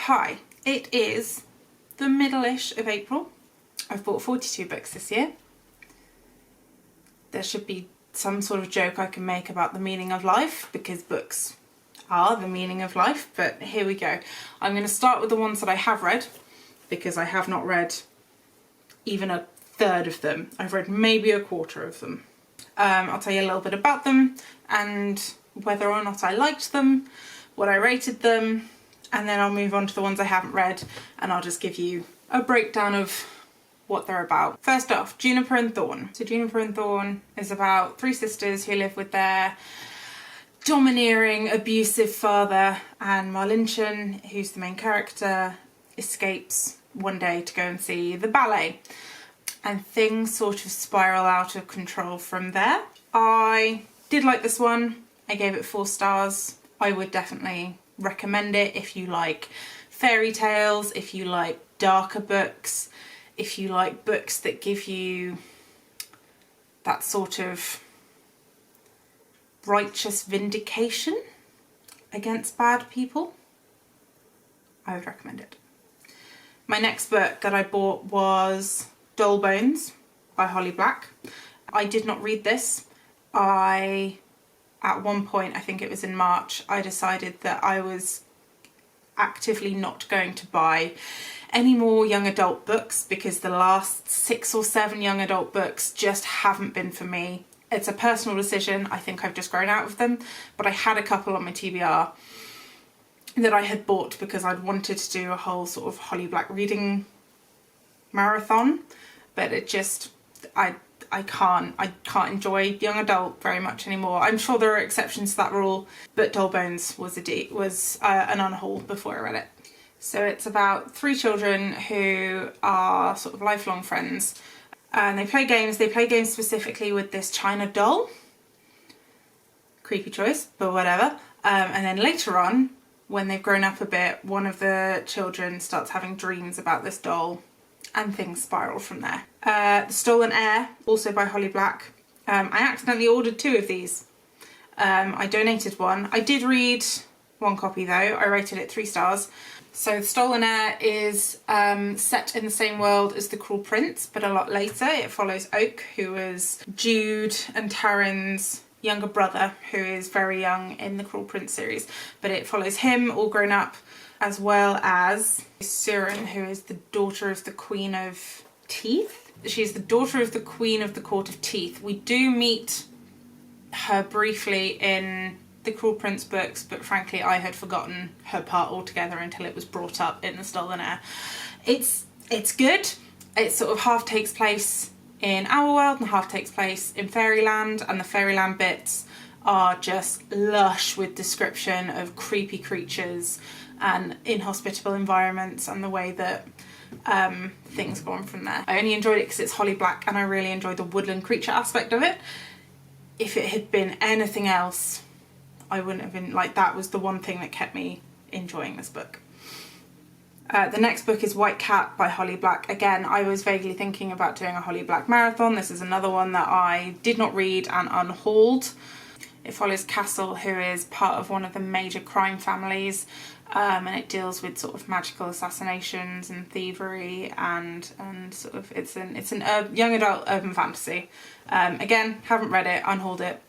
Hi, it is the middle-ish of April. I've bought 42 books this year. There should be some sort of joke I can make about the meaning of life, because books are the meaning of life, but here we go. I'm going to start with the ones that I have read, because I have not read even a third of them. I've read maybe a quarter of them. I'll tell you a little bit about them and whether or not I liked them, what I rated them, and then I'll move on to the ones I haven't read and I'll just give you a breakdown of what they're about. First off, Juniper and Thorn. So Juniper and Thorn is about three sisters who live with their domineering, abusive father, and Marlinchan, who's the main character, escapes one day to go and see the ballet. And things sort of spiral out of control from there. I did like this one. I gave it 4 stars. I would definitely recommend it if you like fairy tales, if you like darker books, if you like books that give you that sort of righteous vindication against bad people. I would recommend it. My next book that I bought was Dull Bones by Holly Black. I did not read this. At one point, I think it was in March, I decided that I was actively not going to buy any more young adult books because the last 6 or 7 young adult books just haven't been for me. It's a personal decision. I think I've just grown out of them, but I had a couple on my TBR that I had bought because I'd wanted to do a whole sort of Holly Black reading marathon, but it just, I can't enjoy young adult very much anymore. I'm sure there are exceptions to that rule, but Dull Bones was an unhaul before I read it. So it's about 3 children who are sort of lifelong friends, and they play games. They play games specifically with this China doll. Creepy choice, but whatever. And then later on, when they've grown up a bit, one of the children starts having dreams about this doll, and things spiral from there. The Stolen Heir, also by Holly Black. I accidentally ordered 2 of these. I donated one. I did read 1 copy though. I rated it 3 stars. So The Stolen Heir is set in the same world as The Cruel Prince, but a lot later. It follows Oak, who is Jude and Taryn's younger brother, who is very young in the Cruel Prince series. But it follows him all grown up, as well as Surin, who is the daughter of the Queen of Teeth. She's the daughter of the Queen of the Court of Teeth. We do meet her briefly in the Cruel Prince books, but frankly I had forgotten her part altogether until it was brought up in The Stolen Heir. It's good. It sort of half takes place in our world and half takes place in fairyland, and the fairyland bits are just lush with description of creepy creatures and inhospitable environments and the way that things go on from there. I only enjoyed it because it's Holly Black and I really enjoyed the woodland creature aspect of it. If it had been anything else, I wouldn't have been like, that was the one thing that kept me enjoying this book. The next book is White Cat by Holly Black. Again, I was vaguely thinking about doing a Holly Black marathon. This is another one that I did not read and unhauled. It follows Castle, who is part of one of the major crime families, and it deals with sort of magical assassinations and thievery, and sort of it's an young adult urban fantasy. Again, haven't read it, unhauled it.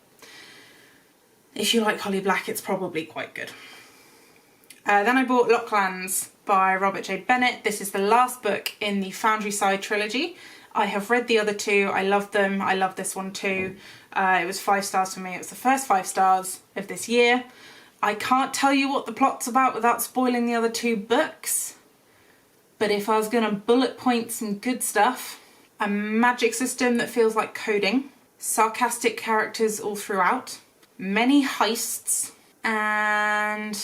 If you like Holly Black, it's probably quite good. Then I bought Locklands by Robert J. Bennett. This is the last book in the Foundry Side trilogy. I have read the other 2. I loved them. I love this one too. It was 5 stars for me. It was the first 5 stars of this year. I can't tell you what the plot's about without spoiling the other 2 books. But if I was going to bullet point some good stuff, a magic system that feels like coding, sarcastic characters all throughout, many heists, and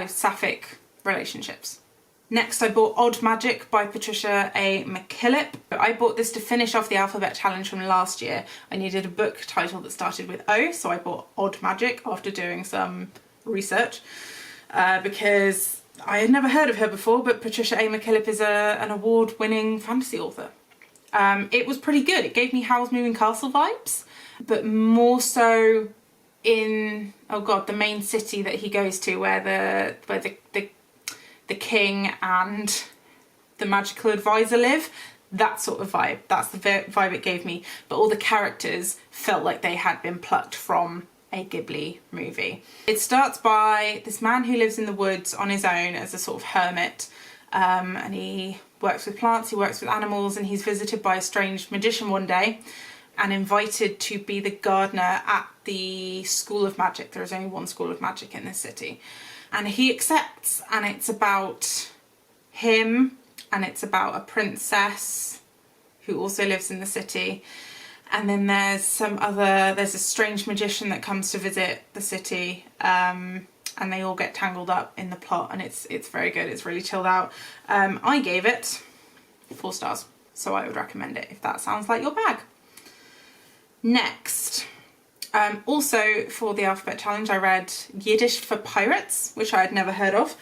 sapphic relationships. Next I bought Odd Magic by Patricia A. McKillip. I bought this to finish off the alphabet challenge from last year. I needed a book title that started with O, so I bought Odd Magic after doing some research because I had never heard of her before, but Patricia A. McKillip is an award-winning fantasy author. It was pretty good. It gave me Howl's Moving Castle vibes, but more so in, oh god, the main city that he goes to, where the the king and the magical advisor live. That sort of vibe. That's the vibe it gave me. But all the characters felt like they had been plucked from a Ghibli movie. It starts by this man who lives in the woods on his own as a sort of hermit, and he works with plants, he works with animals, and he's visited by a strange magician one day and invited to be the gardener at the School of Magic. There is only one School of Magic in this city. And he accepts, and it's about him, and it's about a princess who also lives in the city. And then there's a strange magician that comes to visit the city, and they all get tangled up in the plot, and it's very good. It's really chilled out. I gave it 4 stars, so I would recommend it if that sounds like your bag. Next, also for the alphabet challenge, I read Yiddish for Pirates, which I had never heard of.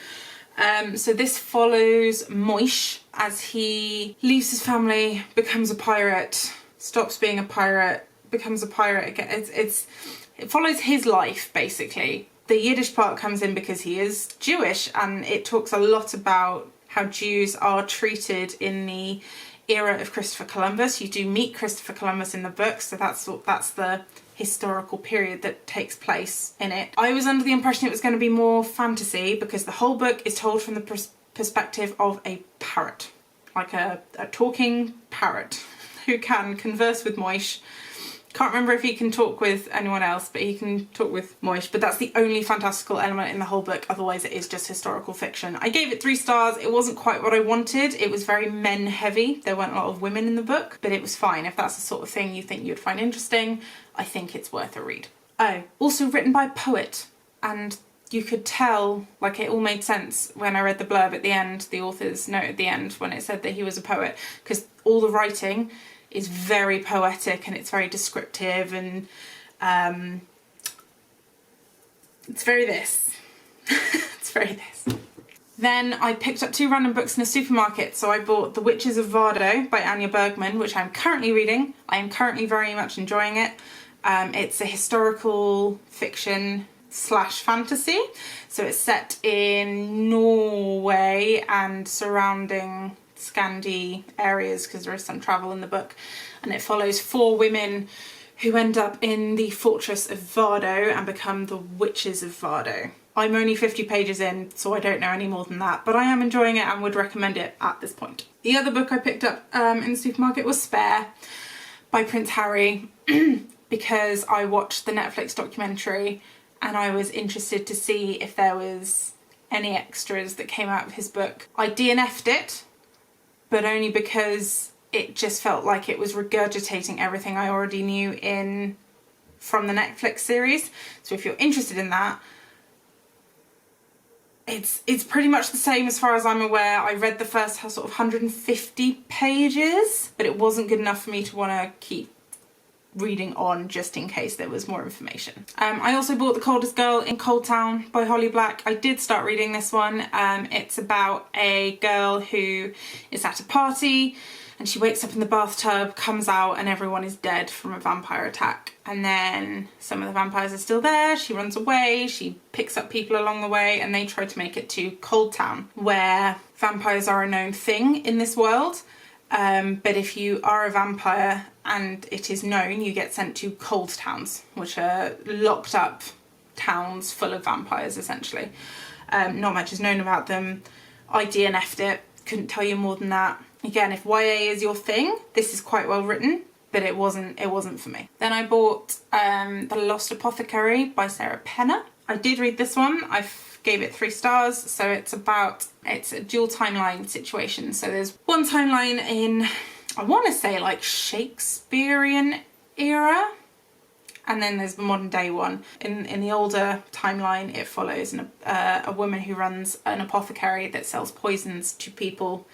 So this follows Moish as he leaves his family, becomes a pirate, stops being a pirate, becomes a pirate again. It follows his life, basically. The Yiddish part comes in because he is Jewish, and it talks a lot about how Jews are treated in the era of Christopher Columbus. You do meet Christopher Columbus in the book, so that's the historical period that takes place in it. I was under the impression it was going to be more fantasy because the whole book is told from the perspective of a parrot, like a talking parrot who can converse with Moish. Can't remember if he can talk with anyone else, but he can talk with Moish. But that's the only fantastical element in the whole book. Otherwise, it is just historical fiction. I gave it 3 stars. It wasn't quite what I wanted. It was very men heavy. There weren't a lot of women in the book, but it was fine. If that's the sort of thing you think you'd find interesting, I think it's worth a read. Oh, also written by a poet. And you could tell, like, it all made sense when I read the blurb at the end, the author's note at the end, when it said that he was a poet, because all the writing is very poetic and it's very descriptive, and it's very this. It's very this. Then I picked up 2 random books in a supermarket. So I bought The Witches of Vardo by Anya Bergman, which I'm currently reading. I am currently very much enjoying it. It's a historical fiction / fantasy. So it's set in Norway and surrounding Scandi areas, because there is some travel in the book, and it follows 4 women who end up in the fortress of Vardo and become the Witches of Vardo. I'm only 50 pages in, so I don't know any more than that, but I am enjoying it and would recommend it at this point. The other book I picked up in the supermarket was Spare by Prince Harry because I watched the Netflix documentary and I was interested to see if there was any extras that came out of his book. I DNF'd it, but only because it just felt like it was regurgitating everything I already knew from the Netflix series. So if you're interested in that, it's pretty much the same as far as I'm aware. I read the first sort of 150 pages, but it wasn't good enough for me to want to keep reading on just in case there was more information. I also bought The Coldest Girl in Cold Town by Holly Black. I did start reading this one. It's about a girl who is at a party and she wakes up in the bathtub, comes out, and everyone is dead from a vampire attack. And then some of the vampires are still there, she runs away, she picks up people along the way, and they try to make it to Cold Town, where vampires are a known thing in this world. But if you are a vampire and it is known, you get sent to cold towns, which are locked up towns full of vampires, essentially. Not much is known about them. I DNF'd it, couldn't tell you more than that. Again, if YA is your thing, this is quite well written, but it wasn't for me. Then I bought The Lost Apothecary by Sarah Penner. I did read this one. I gave it 3 stars. So it's a dual timeline situation. So there's one timeline in, I want to say, like Shakespearean era, and then there's the modern day one. In the older timeline, it follows a woman who runs an apothecary that sells poisons to people,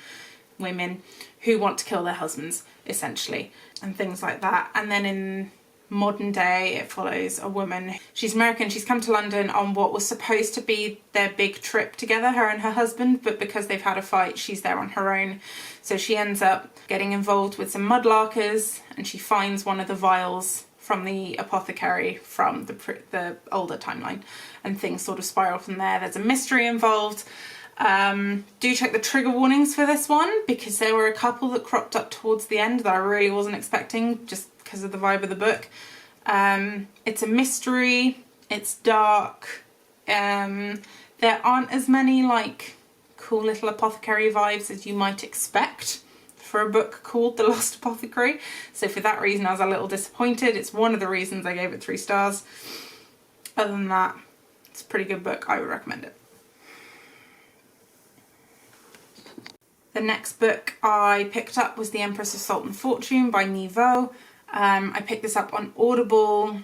women who want to kill their husbands, essentially, and things like that. And then in modern day, it follows a woman. She's American. She's come to London on what was supposed to be their big trip together, her and her husband, but because they've had a fight, she's there on her own. So she ends up getting involved with some mudlarkers, and she finds one of the vials from the apothecary from the older timeline, and things sort of spiral from there. There's a mystery involved. Do check the trigger warnings for this one, because there were a couple that cropped up towards the end that I really wasn't expecting, just because of the vibe of the book. It's a mystery, it's dark, there aren't as many like cool little apothecary vibes as you might expect for a book called The Lost Apothecary, so for that reason I was a little disappointed. It's one of the reasons I gave it 3 stars. Other than that, it's a pretty good book, I would recommend it. The next book I picked up was The Empress of Sultan Fortune by Niveau. I picked this up on Audible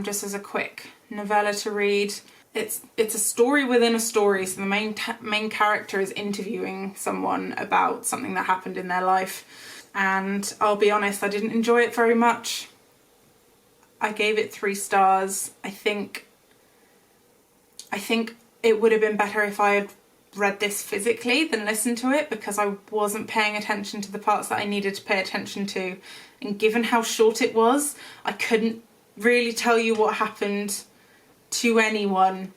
just as a quick novella to read. It's a story within a story, so the main character is interviewing someone about something that happened in their life, and I'll be honest, I didn't enjoy it very much. I gave it 3 stars. I think it would have been better if I had read this physically than listened to it, because I wasn't paying attention to the parts that I needed to pay attention to, and given how short it was, I couldn't really tell you what happened to anyone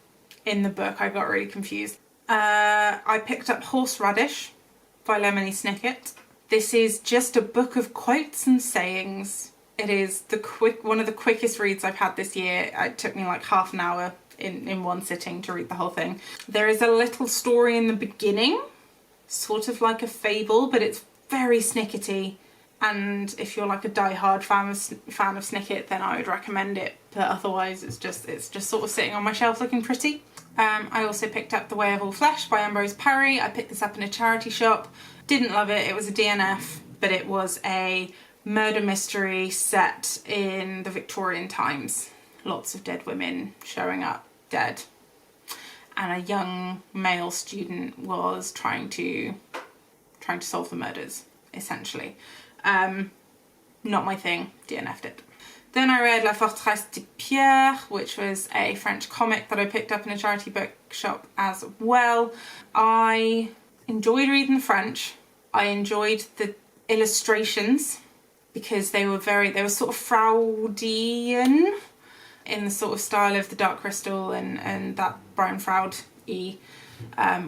in the book. I got really confused. I picked up Horseradish by Lemony Snicket. This is just a book of quotes and sayings. It is one of the quickest reads I've had this year. It took me like half an hour in one sitting to read the whole thing. There is a little story in the beginning, sort of like a fable, but it's very Snickety. And if you're like a die-hard fan of Snicket, then I would recommend it. But otherwise, it's just sort of sitting on my shelf looking pretty. I also picked up The Way of All Flesh by Ambrose Parry. I picked this up in a charity shop. Didn't love it. It was a DNF, but it was a murder mystery set in the Victorian times. Lots of dead women showing up dead, and a young male student was trying to solve the murders, essentially. Not my thing, DNF'd it. Then I read La Forteresse de Pierre, which was a French comic that I picked up in a charity bookshop as well. I enjoyed reading the French. I enjoyed the illustrations because they were sort of Fraudian in the sort of style of the Dark Crystal and that Brian Froud-y,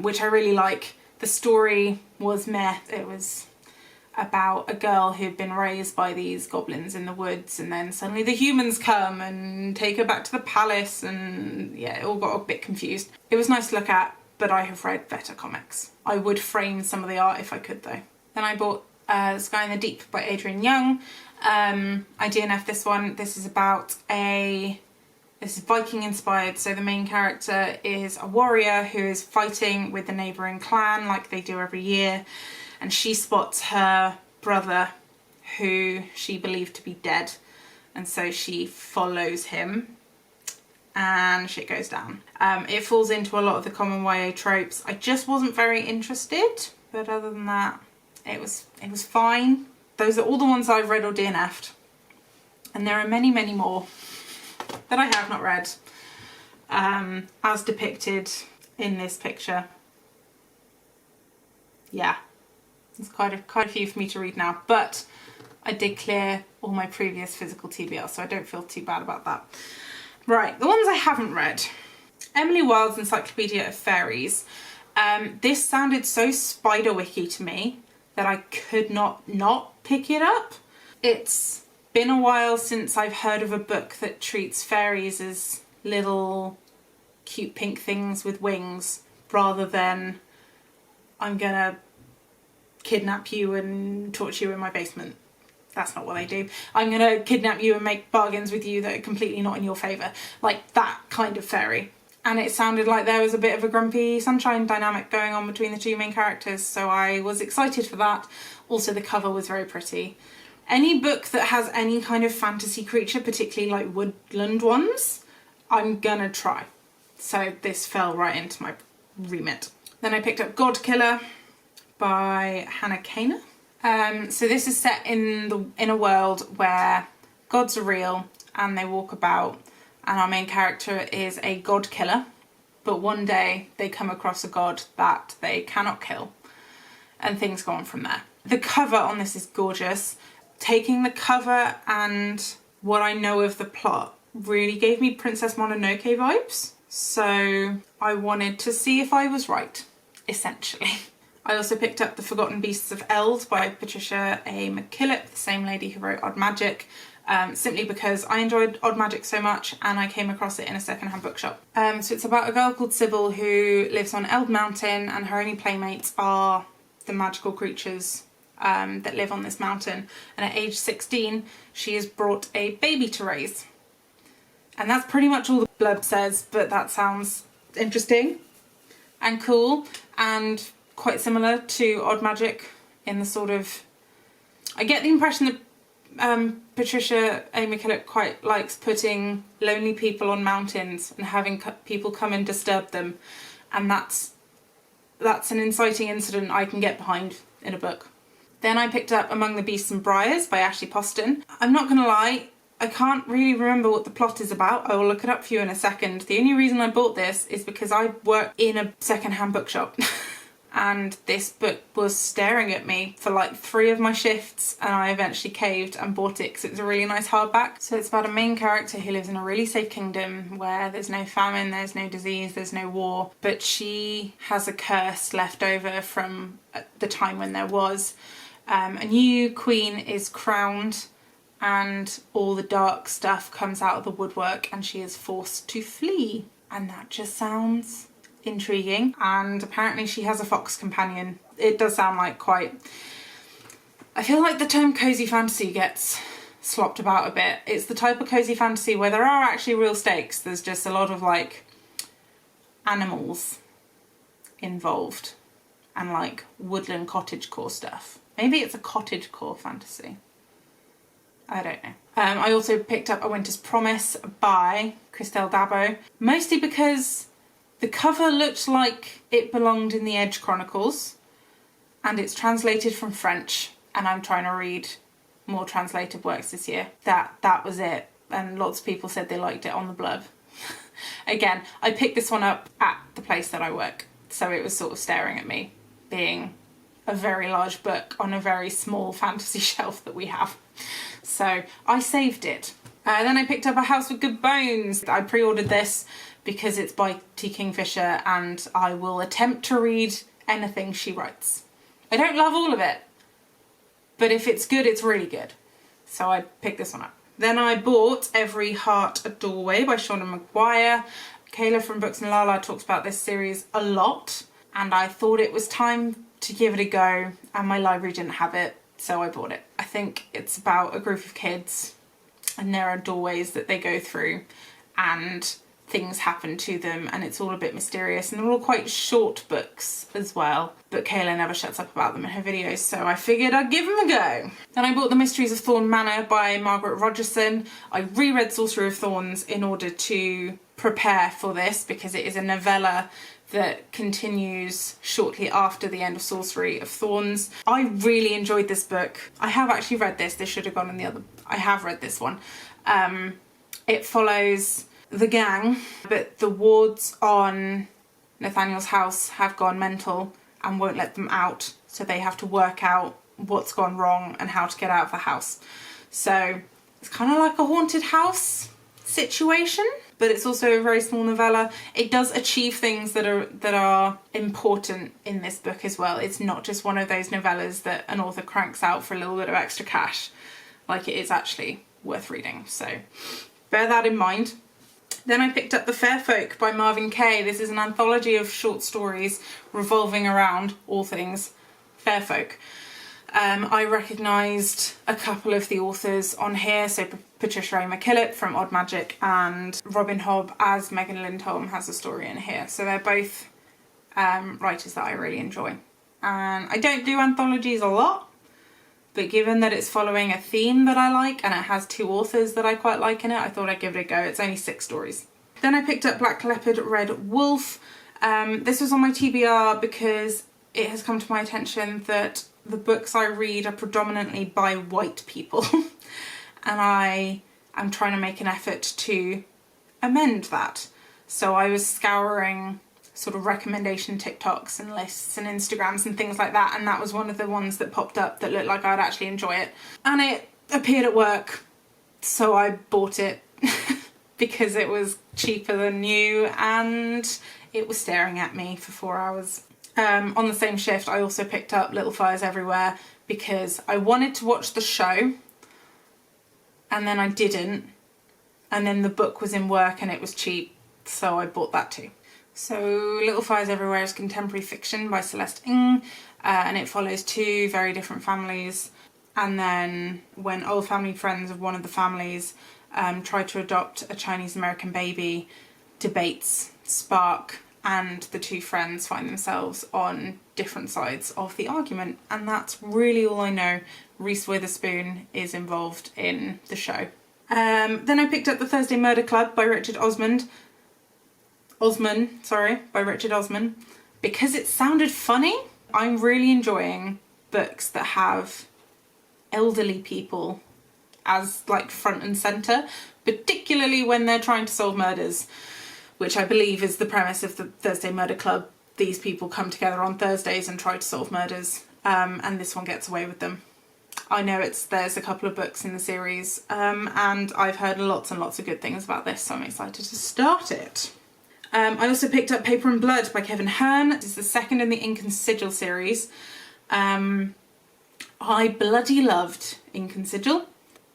which I really like. The story was meh. It was about a girl who'd been raised by these goblins in the woods, and then suddenly the humans come and take her back to the palace, and yeah, it all got a bit confused. It was nice to look at, but I have read better comics. I would frame some of the art if I could though. Then I bought The Sky in the Deep by Adrian Young. I DNF'd this one. This is Viking inspired, so the main character is a warrior who is fighting with the neighbouring clan like they do every year, and she spots her brother who she believed to be dead, and so she follows him and shit goes down. It falls into a lot of the common YA tropes. I just wasn't very interested, but other than that, it was fine. Those are all the ones I've read or DNF'd, and there are many, many more that I have not read, as depicted in this picture. Yeah, there's quite a few for me to read now, but I did clear all my previous physical TBR, so I don't feel too bad about that. Right, the ones I haven't read. Emily Wilde's Encyclopedia of Fairies. This sounded so Spiderwicky to me that I could not pick it up. It's been a while since I've heard of a book that treats fairies as little cute pink things with wings, rather than I'm gonna kidnap you and torture you in my basement. That's not what they do. I'm gonna kidnap you and make bargains with you that are completely not in your favour. Like that kind of fairy. And it sounded like there was a bit of a grumpy sunshine dynamic going on between the two main characters, so I was excited for that. Also, the cover was very pretty. Any book that has any kind of fantasy creature, particularly like woodland ones, I'm gonna try. So this fell right into my remit. Then I picked up God Killer by Hannah Kaner. So this is set in a world where gods are real and they walk about, and our main character is a god killer, but one day they come across a god that they cannot kill, and things go on from there. The cover on this is gorgeous. Taking the cover and what I know of the plot really gave me Princess Mononoke vibes, so I wanted to see if I was right. essentially. I also picked up The Forgotten Beasts of Elves by Patricia A. McKillop, the same lady who wrote Odd Magic, simply because I enjoyed Odd Magic so much and I came across it in a secondhand bookshop. So it's about a girl called Sybil who lives on Eld Mountain, and her only playmates are the magical creatures that live on this mountain. And at age 16, she is brought a baby to raise. And that's pretty much all the blurb says, but that sounds interesting and cool and quite similar to Odd Magic in the sort of... I get the impression that Patricia A. McKillop quite likes putting lonely people on mountains and having people come and disturb them, and that's an inciting incident I can get behind in a book. Then I picked up Among the Beasts and Briars by Ashley Poston. I'm not gonna lie, I can't really remember what the plot is about. I will look it up for you in a second. The only reason I bought this is because I work in a secondhand bookshop. And this book was staring at me for like 3 of my shifts, and I eventually caved and bought it because it was a really nice hardback. So it's about a main character who lives in a really safe kingdom where there's no famine, there's no disease, there's no war, but she has a curse left over from the time when there was. A new queen is crowned and all the dark stuff comes out of the woodwork and she is forced to flee. And that just sounds intriguing, and apparently she has a fox companion. It does sound like quite... I feel like the term cozy fantasy gets slopped about a bit. It's the type of cozy fantasy where there are actually real stakes. There's just a lot of like animals involved and like woodland cottagecore stuff. Maybe it's a cottagecore fantasy. I don't know. I also picked up A Winter's Promise by Christelle Dabo, mostly because the cover looked like it belonged in the Edge Chronicles, and it's translated from French, and I'm trying to read more translated works this year. That was it, and lots of people said they liked it on the blurb. Again, I picked this one up at the place that I work, so it was sort of staring at me, being a very large book on a very small fantasy shelf that we have. So I saved it. Then I picked up A House with Good Bones. I pre-ordered this because it's by T. Kingfisher and I will attempt to read anything she writes. I don't love all of it, but if it's good, it's really good. So I picked this one up. Then I bought Every Heart a Doorway by Shauna Maguire. Kayla from Books and Lala talks about this series a lot, and I thought it was time to give it a go, and my library didn't have it, so I bought it. I think it's about a group of kids and there are doorways that they go through and things happen to them, and it's all a bit mysterious, and they're all quite short books as well, but Kayla never shuts up about them in her videos, so I figured I'd give them a go. Then I bought The Mysteries of Thorn Manor by Margaret Rogerson. I reread Sorcery of Thorns in order to prepare for this because it is a novella that continues shortly after the end of Sorcery of Thorns. I really enjoyed this book. I have actually read this. This should have gone in the other... I have read this one. It follows the gang, but the wards on Nathaniel's house have gone mental and won't let them out, so they have to work out what's gone wrong and how to get out of the house. So it's kind of like a haunted house situation, but it's also a very small novella. It does achieve things that are important in this book as well. It's not just one of those novellas that an author cranks out for a little bit of extra cash. Like, it is actually worth reading, so bear that in mind. Then I picked up The Fair Folk by Marvin Kay. This is an anthology of short stories revolving around all things fair folk. I recognised a couple of the authors on here, so Patricia A. McKillop from Odd Magic and Robin Hobb as Megan Lindholm has a story in here. So they're both writers that I really enjoy. And I don't do anthologies a lot, but given that it's following a theme that I like and it has 2 authors that I quite like in it, I thought I'd give it a go. It's only 6 stories. Then I picked up Black Leopard Red Wolf. This was on my TBR because it has come to my attention that the books I read are predominantly by white people and I am trying to make an effort to amend that. So I was scouring sort of recommendation TikToks and lists and Instagrams and things like that, and that was one of the ones that popped up that looked like I'd actually enjoy it, and it appeared at work, so I bought it because it was cheaper than new and it was staring at me for 4 hours. On the same shift, I also picked up Little Fires Everywhere because I wanted to watch the show and then I didn't. And then the book was in work and it was cheap, so I bought that too. So Little Fires Everywhere is contemporary fiction by Celeste Ng, and it follows two very different families. And then when old family friends of one of the families try to adopt a Chinese American baby, debates spark and the two friends find themselves on different sides of the argument. And that's really all I know. Reese Witherspoon is involved in the show. Then I picked up The Thursday Murder Club by Richard Osman, by Richard Osman, because it sounded funny. I'm really enjoying books that have elderly people as like front and centre, particularly when they're trying to solve murders, which I believe is the premise of the Thursday Murder Club. These people come together on Thursdays and try to solve murders, and this one gets away with them. I know there's a couple of books in the series, and I've heard lots and lots of good things about this, so I'm excited to start it. I also picked up Paper and Blood by Kevin Hearn. This is the second in the Ink and Sigil series. I bloody loved Ink and Sigil,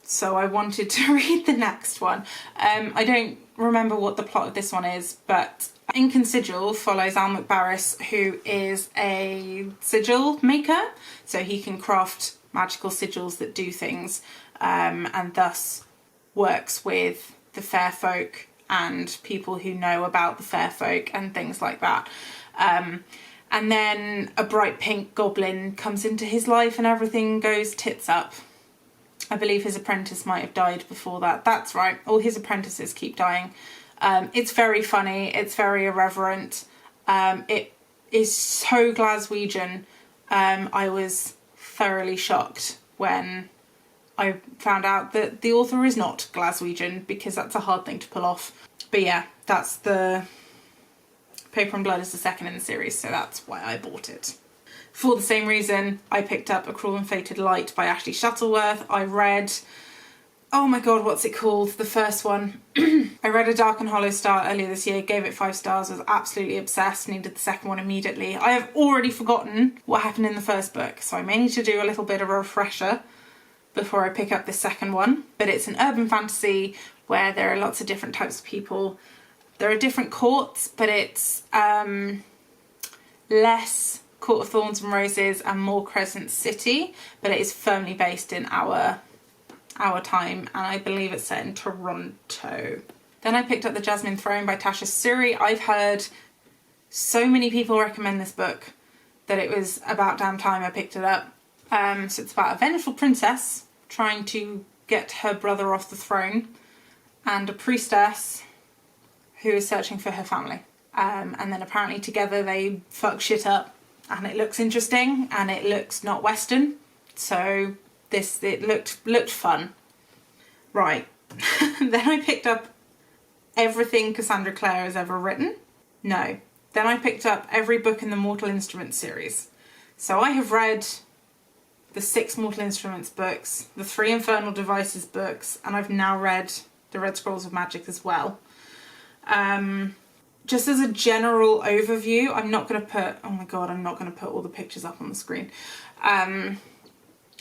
so I wanted to read the next one. I don't remember what the plot of this one is, but Ink and Sigil follows Al McBarris, who is a sigil maker, so he can craft magical sigils that do things, and thus works with the fair folk and people who know about the fair folk and things like that. And then a bright pink goblin comes into his life and everything goes tits up. I believe his apprentice might have died before that. That's right, all his apprentices keep dying. It's very funny, it's very irreverent. It is so Glaswegian. I was thoroughly shocked when I found out that the author is not Glaswegian, because that's a hard thing to pull off. But yeah, that's the Paper and Blood is the second in the series, so that's why I bought it. For the same reason, I picked up A Cruel and Fated Light by Ashley Shuttleworth. I read, oh my god, what's it called? The first one. I read A Dark and Hollow Star earlier this year, gave it 5 stars, was absolutely obsessed, needed the second one immediately. I have already forgotten what happened in the first book, so I may need to do a little bit of a refresher before I pick up this second one. But it's an urban fantasy where there are lots of different types of people. There are different courts, but it's less Court of Thorns and Roses and more Crescent City, but it is firmly based in our time, and I believe it's set in Toronto. Then I picked up The Jasmine Throne by Tasha Suri. I've heard so many people recommend this book that it was about damn time I picked it up. So it's about a vengeful princess trying to get her brother off the throne and a priestess who is searching for her family. And then apparently together they fuck shit up, and it looks interesting and it looks not Western. So it looked fun. Right. Then I picked up everything Cassandra Clare has ever written. No. Then I picked up every book in the Mortal Instruments series. So I have read the 6 Mortal Instruments books, the 3 Infernal Devices books, and I've now read the Red Scrolls of Magic as well. Just as a general overview, I'm not going to put all the pictures up on the screen. I'm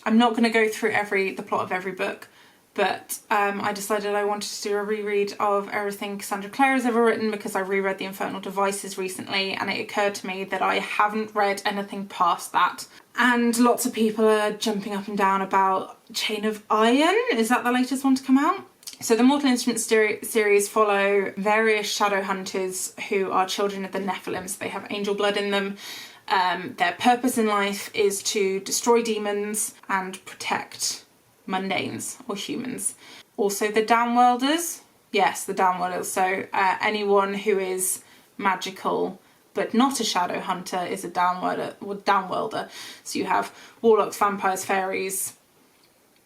not going to go through the plot of every book, but I decided I wanted to do a reread of everything Cassandra Clare has ever written because I reread the Infernal Devices recently, and it occurred to me that I haven't read anything past that. And lots of people are jumping up and down about Chain of Iron. Is that the latest one to come out? So the Mortal Instruments series follow various shadow hunters who are children of the Nephilim, so they have angel blood in them. Their purpose in life is to destroy demons and protect mundanes or humans. Also the Downworlders. Yes, the Downworlders. So anyone who is magical but not a shadow hunter is a Downworlder. So you have warlocks, vampires, fairies,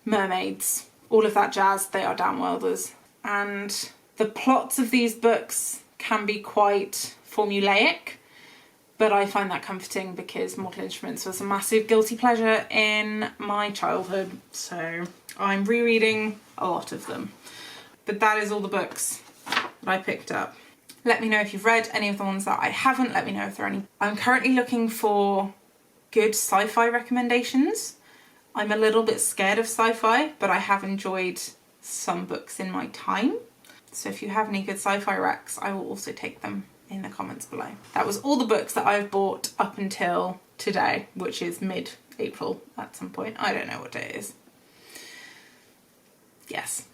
mermaids, all of that jazz. They are Downworlders. And the plots of these books can be quite formulaic, but I find that comforting because Mortal Instruments was a massive guilty pleasure in my childhood, so I'm rereading a lot of them. But that is all the books that I picked up. Let me know if you've read any of the ones that I haven't. Let me know if there are any. I'm currently looking for good sci-fi recommendations. I'm a little bit scared of sci-fi, but I have enjoyed some books in my time. So if you have any good sci-fi recs, I will also take them in the comments below. That was all the books that I've bought up until today, which is mid-April at some point. I don't know what day it is. Yes.